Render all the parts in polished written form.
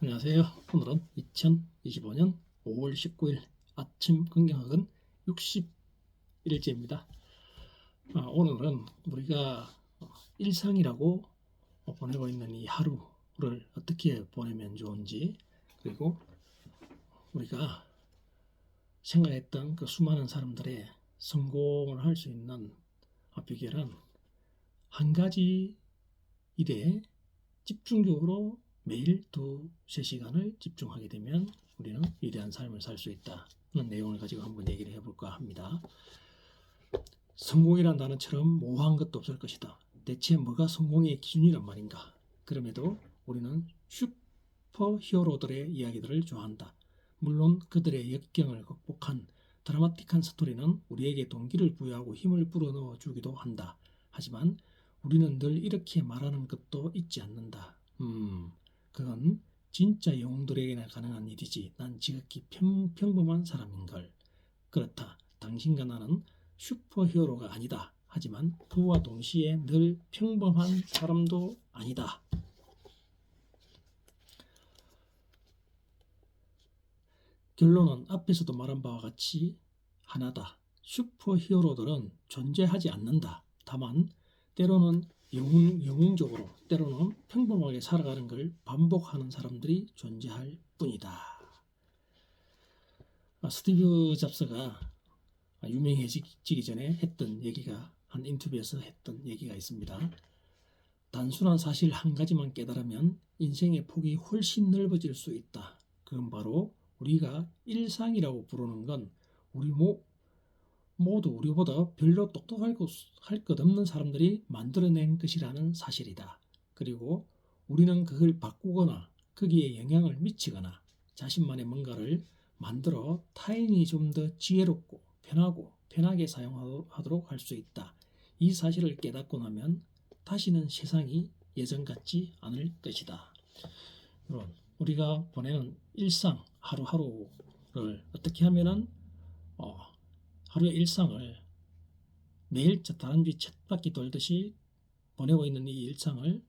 안녕하세요. 오늘은 2025년 5월 19일 아침 긍정학은 60일째입니다. 오늘은 우리가 일상이라고 보내고 있는 이 하루를 어떻게 보내면 좋은지, 그리고 우리가 생각했던 그 수많은 사람들의 성공을 할 수 있는 비결은 한 가지 일에 집중적으로 매일 2~3시간을 집중하게 되면 우리는 위대한 삶을 살 수 있다는 내용을 가지고 한번 얘기를 해볼까 합니다. 성공이란 단어처럼 모호한 것도 없을 것이다. 대체 뭐가 성공의 기준이란 말인가? 그럼에도 우리는 슈퍼 히어로들의 이야기들을 좋아한다. 물론 그들의 역경을 극복한 드라마틱한 스토리는 우리에게 동기를 부여하고 힘을 불어넣어 주기도 한다. 하지만 우리는 늘 이렇게 말하는 것도 잊지 않는다. 그건 진짜 영웅들에게나 가능한 일이지. 난 지극히 평범한 사람인걸. 그렇다. 당신과 나는 슈퍼히어로가 아니다. 하지만 그와 동시에 늘 평범한 사람도 아니다. 결론은 앞에서도 말한 바와 같이 하나다. 슈퍼히어로들은 존재하지 않는다. 다만 때로는 영웅적으로, 때로는 평범하게 살아가는 걸 반복하는 사람들이 존재할 뿐이다. 스티브 잡스가 유명해지기 전에 했던 얘기가, 한 인터뷰에서 했던 얘기가 있습니다. 단순한 사실 한 가지만 깨달으면 인생의 폭이 훨씬 넓어질 수 있다. 그건 바로 우리가 일상이라고 부르는 건 우리 모두 우리보다 별로 똑똑할 것 없는 사람들이 만들어낸 것이라는 사실이다. 그리고 우리는 그걸 바꾸거나 거기에 영향을 미치거나 자신만의 뭔가를 만들어 타인이 좀 더 지혜롭고 편하게 사용하도록 할 수 있다. 이 사실을 깨닫고 나면 다시는 세상이 예전 같지 않을 것이다. 여러분, 우리가 보내는 일상 하루하루를 어떻게 하면은 하루의 일상을 매일 다람쥐 쳇바퀴 돌듯이 보내고 있는 이 일상을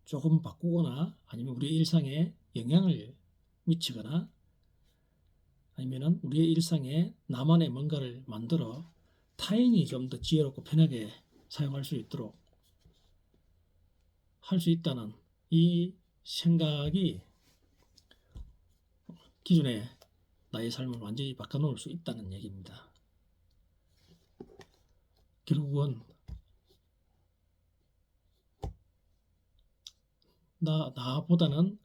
조금 바꾸거나 아니면 우리의 일상에 영향을 미치거나 아니면 우리의 일상에 나만의 뭔가를 만들어 타인이 좀 더 지혜롭고 편하게 사용할 수 있도록 할 수 있다는 이 생각이 기존의 나의 삶을 완전히 바꿔놓을 수 있다는 얘기입니다. 결국은 나보다는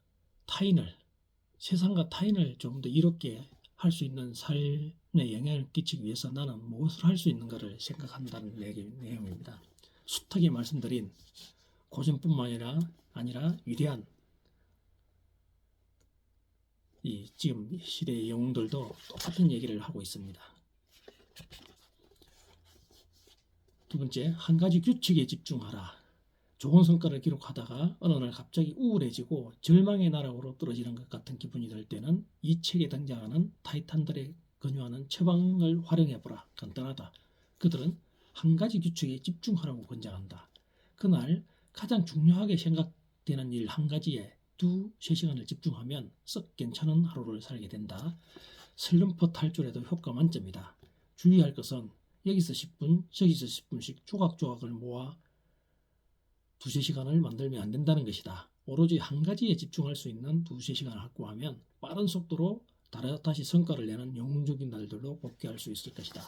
세상과 타인을 좀 더 이롭게 할 수 있는 삶에 영향을 끼치기 위해서 나는 무엇을 할 수 있는가를 생각한다는 내용입니다. 숱하게 말씀드린 고전뿐만 아니라 위대한 이 지금 시대의 영웅들도 똑같은 얘기를 하고 있습니다. 두 번째, 한 가지 규칙에 집중하라. 좋은 성과를 기록하다가 어느 날 갑자기 우울해지고 절망의 나락으로 떨어지는 것 같은 기분이 들 때는 이 책에 등장하는 타이탄들의 권유하는 처방을 활용해보라. 간단하다. 그들은 한 가지 규칙에 집중하라고 권장한다. 그날 가장 중요하게 생각되는 일 한 가지에 2~3시간을 집중하면 썩 괜찮은 하루를 살게 된다. 슬럼프 탈출에도 효과 만점이다. 주의할 것은 여기서 10분, 저기서 10분씩 조각조각을 모아 2~3시간을 만들면 안 된다는 것이다. 오로지 한 가지에 집중할 수 있는 2~3시간을 확보하면 빠른 속도로 다시 성과를 내는 영웅적인 날들로 복귀할 수 있을 것이다.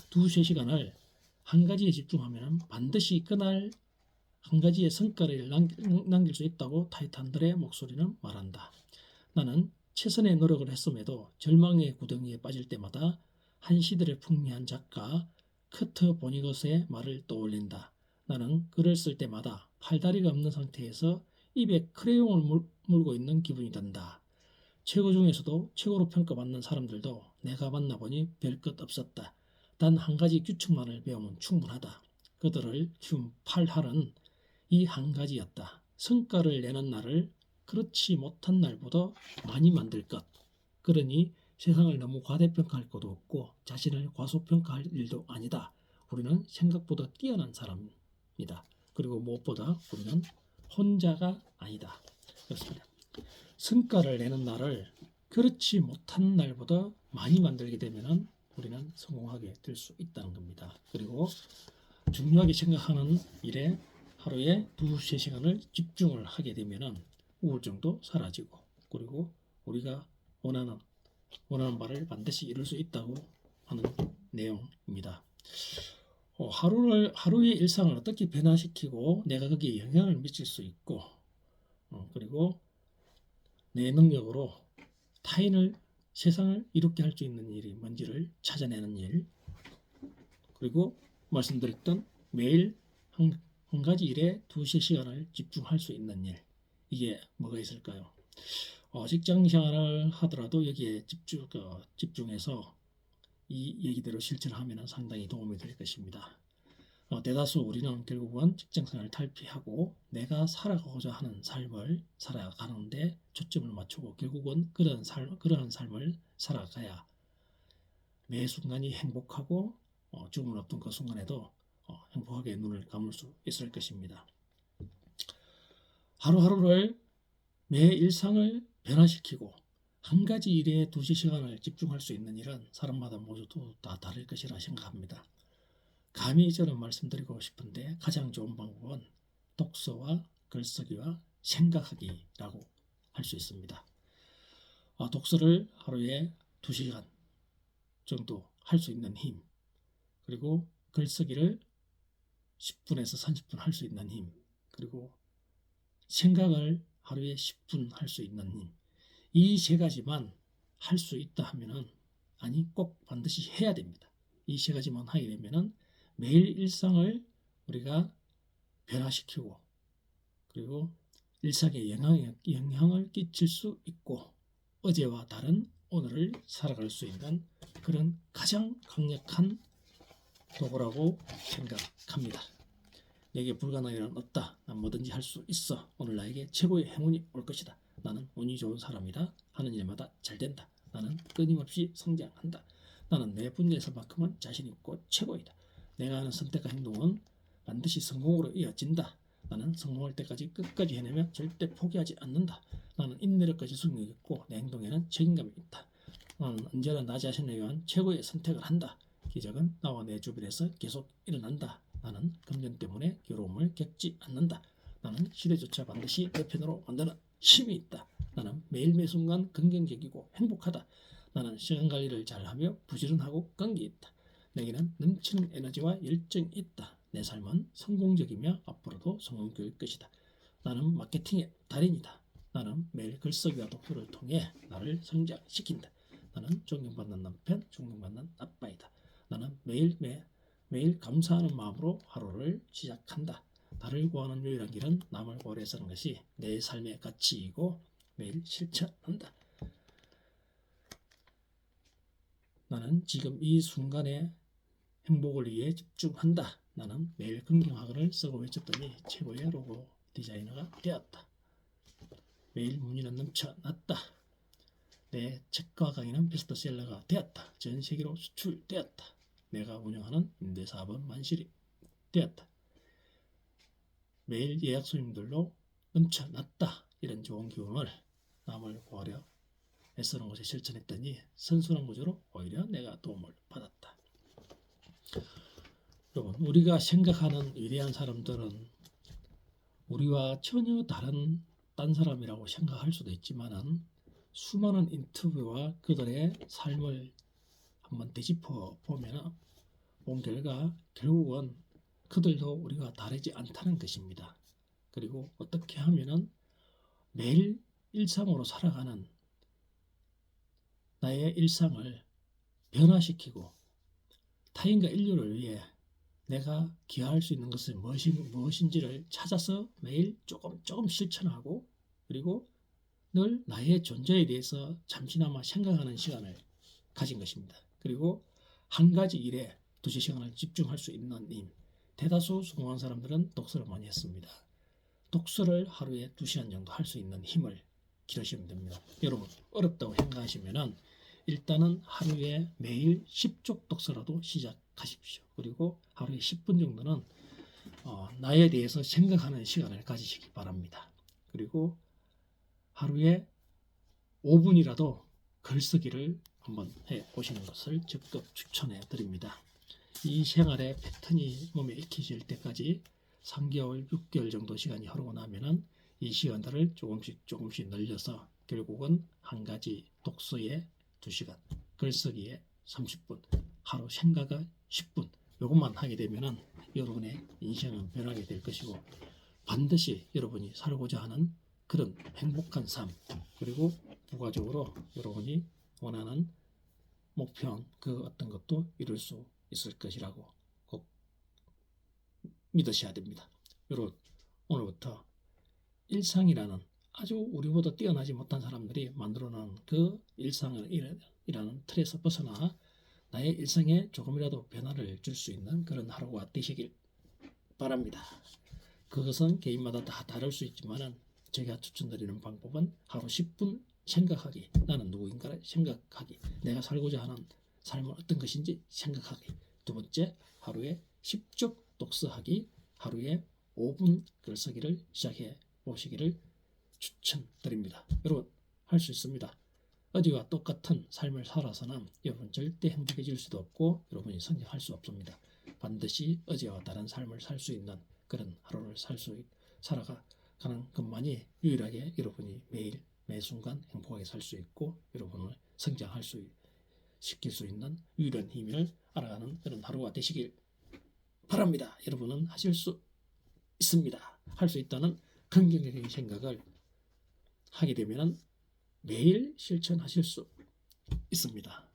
2~3시간을 한 가지에 집중하면 반드시 그날 한 가지의 성과를 남길 수 있다고 타이탄들의 목소리는 말한다. 나는 최선의 노력을 했음에도 절망의 구덩이에 빠질 때마다 한 시대를 풍미한 작가 커트 보니것의 말을 떠올린다. 나는 글을 쓸 때마다 팔다리가 없는 상태에서 입에 크레용을 물고 있는 기분이 든다. 최고 중에서도 최고로 평가받는 사람들도 내가 만나보니 별것 없었다. 단 한 가지 규칙만을 배우면 충분하다. 그들을 준 8할은 이 한 가지였다. 성과를 내는 날을 그렇지 못한 날보다 많이 만들 것. 그러니 세상을 너무 과대평가할 것도 없고 자신을 과소평가할 일도 아니다. 우리는 생각보다 뛰어난 사람이다. 그리고 무엇보다 우리는 혼자가 아니다. 그렇습니다. 성과를 내는 날을 그렇지 못한 날보다 많이 만들게 되면 우리는 성공하게 될 수 있다는 겁니다. 그리고 중요하게 생각하는 일에 하루에 2~3시간을 집중을 하게 되면 우울증도 사라지고, 그리고 우리가 원하는 바를 반드시 이룰 수 있다고 하는 내용입니다. 하루의 일상을 어떻게 변화시키고 내가 거기에 영향을 미칠 수 있고, 그리고 내 능력으로 타인을, 세상을 이롭게 할 수 있는 일이 뭔지를 찾아내는 일, 그리고 말씀드렸던 매일 한 가지 일에 2~3시간을 집중할 수 있는 일, 이게 뭐가 있을까요? 직장 생활을 하더라도 여기에 집중해서 이 얘기대로 실천하면 상당히 도움이 될 것입니다. 대다수 우리는 결국은 직장생활을 탈피하고 내가 살아가고자 하는 삶을 살아가는데 초점을 맞추고 결국은 그러한 삶을 살아가야 매 순간이 행복하고 죽음을 앞둔 그 순간에도 행복하게 눈을 감을 수 있을 것입니다. 하루하루를 매 일상을 변화시키고 한 가지 일에 2~3시간을 집중할 수 있는 일은 사람마다 모두 다 다를 것이라 생각합니다. 감히 저는 말씀드리고 싶은데 가장 좋은 방법은 독서와 글쓰기와 생각하기라고 할 수 있습니다. 독서를 하루에 2시간 정도 할 수 있는 힘, 그리고 글쓰기를 10분에서 30분 할 수 있는 힘, 그리고 생각을 하루에 10분 할 수 있는 힘, 이 3가지만 할 수 있다 하면은, 아니 꼭 반드시 해야 됩니다. 이 3가지만 하게 되면은 매일 일상을 우리가 변화시키고, 그리고 일상에 영향을 끼칠 수 있고 어제와 다른 오늘을 살아갈 수 있는 그런 가장 강력한 도구라고 생각합니다. 내게 불가능한 일은 없다. 난 뭐든지 할 수 있어. 오늘 나에게 최고의 행운이 올 것이다. 나는 운이 좋은 사람이다. 하는 일마다 잘 된다. 나는 끊임없이 성장한다. 나는 내 분야에서만큼은 자신 있고 최고이다. 내가 하는 선택과 행동은 반드시 성공으로 이어진다. 나는 성공할 때까지 끝까지 해내며 절대 포기하지 않는다. 나는 인내력까지 숙련이 있고 내 행동에는 책임감이 있다. 나는 언제나 나 자신을 위한 최고의 선택을 한다. 기적은 나와 내 주변에서 계속 일어난다. 나는 금전 때문에 괴로움을 겪지 않는다. 나는 시대조차 반드시 내 편으로 만드는 힘이 있다. 나는 매일 매 순간 긍정적이고 행복하다. 나는 시간 관리를 잘하며 부지런하고 끈기 있다. 내게는 넘치는 에너지와 열정이 있다. 내 삶은 성공적이며 앞으로도 성공적일 것이다. 나는 마케팅의 달인이다. 나는 매일 글쓰기와 독서를 통해 나를 성장시킨다. 나는 존경받는 남편, 존경받는 아빠이다. 나는 매일 감사하는 마음으로 하루를 시작한다. 나를 구하는 유일한 길은 남을 오래 사는 것이 내 삶의 가치이고 매일 실천한다. 나는 지금 이 순간의 행복을 위해 집중한다. 나는 매일 긍정학을 쓰고 외쳤더니 최고의 로고 디자이너가 되었다. 매일 문의는 넘쳐났다. 내 책과 강의는 베스트셀러가 되었다. 전 세계로 수출되었다. 내가 운영하는 임대사업은 만실이 되었다. 매일 예약 손님들로 넘쳐났다. 이런 좋은 기운을 남을 구하려 애쓰는 곳에 실천했더니 선순환 구조로 오히려 내가 도움을 받았다. 여러분, 우리가 생각하는 위대한 사람들은 우리와 전혀 다른 딴 사람이라고 생각할 수도 있지만은 수많은 인터뷰와 그들의 삶을 한번 되짚어 보면 본 결과 결국은 그들도 우리가 다르지 않다는 것입니다. 그리고 어떻게 하면은 매일 일상으로 살아가는 나의 일상을 변화시키고 타인과 인류를 위해 내가 기여할 수 있는 것은 무엇인지를 찾아서 매일 조금 실천하고, 그리고 늘 나의 존재에 대해서 잠시나마 생각하는 시간을 가진 것입니다. 그리고 한 가지 일에 2~3시간을 집중할 수 있는 임. 대다수 성공한 사람들은 독서를 많이 했습니다. 독서를 하루에 2시간 정도 할 수 있는 힘을 기르시면 됩니다. 여러분, 어렵다고 생각하시면은 일단은 하루에 매일 10쪽 독서라도 시작하십시오. 그리고 하루에 10분 정도는 나에 대해서 생각하는 시간을 가지시기 바랍니다. 그리고 하루에 5분이라도 글쓰기를 한번 해 보시는 것을 적극 추천해 드립니다. 이 생활의 패턴이 몸에 익히질 때까지 3개월, 6개월 정도 시간이 흐르고 나면은 이 시간들을 조금씩 늘려서 결국은 한 가지 독서에 2시간, 글쓰기에 30분, 하루 생각에 10분, 이것만 하게 되면은 여러분의 인생은 변하게 될 것이고 반드시 여러분이 살고자 하는 그런 행복한 삶, 그리고 부가적으로 여러분이 원하는 목표한 그 어떤 것도 이룰 수 있을 것이라고 꼭 믿으셔야 됩니다. 여러분, 오늘부터 일상이라는 아주 우리보다 뛰어나지 못한 사람들이 만들어놓은 그 일상이라는 틀에서 벗어나 나의 일상에 조금이라도 변화를 줄 수 있는 그런 하루가 되시길 바랍니다. 그것은 개인마다 다 다를 수 있지만 제가 추천드리는 방법은 하루 10분 생각하기, 나는 누구인가를 생각하기, 내가 살고자 하는 삶은 어떤 것인지 생각하기. 두 번째, 하루에 10쪽 독서하기, 하루에 5분 글쓰기를 시작해 보시기를 추천드립니다. 여러분, 할 수 있습니다. 어제와 똑같은 삶을 살아서는 여러분 절대 행복해질 수도 없고 여러분이 성장할 수 없습니다. 반드시 어제와 다른 삶을 살 수 있는 그런 하루를 살아가는 것만이 유일하게 여러분이 매일 매 순간 행복하게 살 수 있고 여러분을 성장할 수 시킬 수 있는 유일한 힘을 알아가는 그런 하루가 되시길 바랍니다. 여러분은 하실 수 있습니다. 할 수 있다는 긍정적인 생각을 하게 되면 매일 실천하실 수 있습니다.